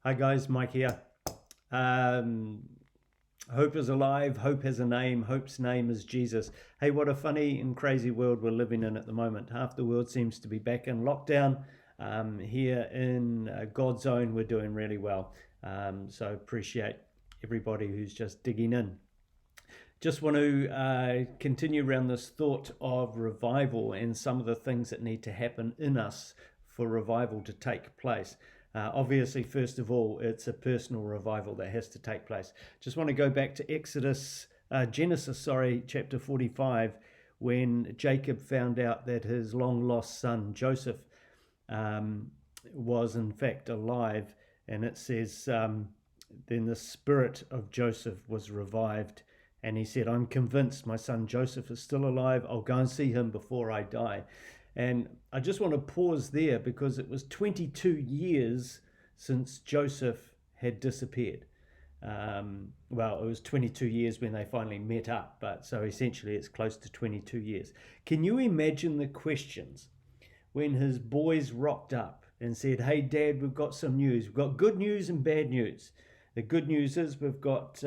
Hi guys, Mike here. Hope is alive, hope has a name, hope's name is Jesus. Hey, what a funny and crazy world we're living in at the moment. Half the world seems to be back in lockdown. Here in God's own, we're doing really well. So appreciate everybody who's just digging in. Just want to continue around this thought of revival and some of the things that need to happen in us for revival to take place. Obviously, first of all, it's a personal revival that has to take place. Just want to go back to Genesis, chapter 45, when Jacob found out that his long lost son Joseph was in fact alive, and it says, then the spirit of Joseph was revived, and he said, I'm convinced my son Joseph is still alive. I'll go and see him before I die. And I just want to pause there because it was 22 years since Joseph had disappeared. Well, it was 22 years when they finally met up, but so essentially it's close to 22 years. Can you imagine the questions when his boys rocked up and said, hey, Dad, we've got some news. We've got good news and bad news. The good news is we've got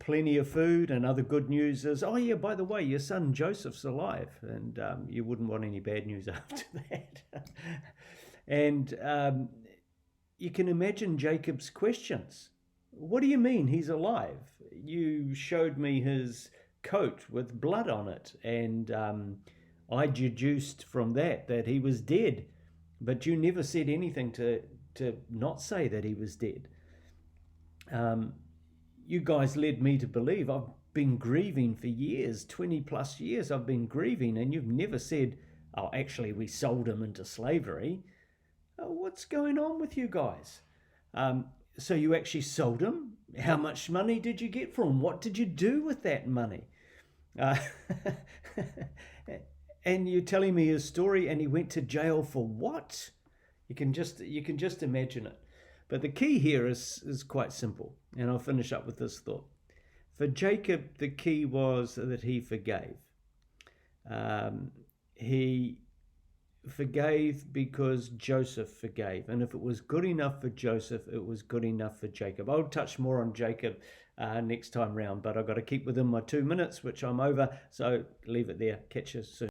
plenty of food, and other good news is, oh yeah, by the way, your son Joseph's alive, and you wouldn't want any bad news after that. And you can imagine Jacob's questions. What do you mean he's alive? You showed me his coat with blood on it, and I deduced from that he was dead, but you never said anything to not say that he was dead. You guys led me to believe I've been grieving for years, 20 plus years I've been grieving, and you've never said, oh, actually, we sold him into slavery. What's going on with you guys? So you actually sold him? How much money did you get from him? What did you do with that money? And you're telling me his story, and he went to jail for what? You can just imagine it. But the key here is quite simple, and I'll finish up with this thought. For Jacob, the key was that he forgave. He forgave because Joseph forgave. And if it was good enough for Joseph, it was good enough for Jacob. I'll touch more on Jacob next time round, but I've got to keep within my 2 minutes, which I'm over. So leave it there. Catch you soon.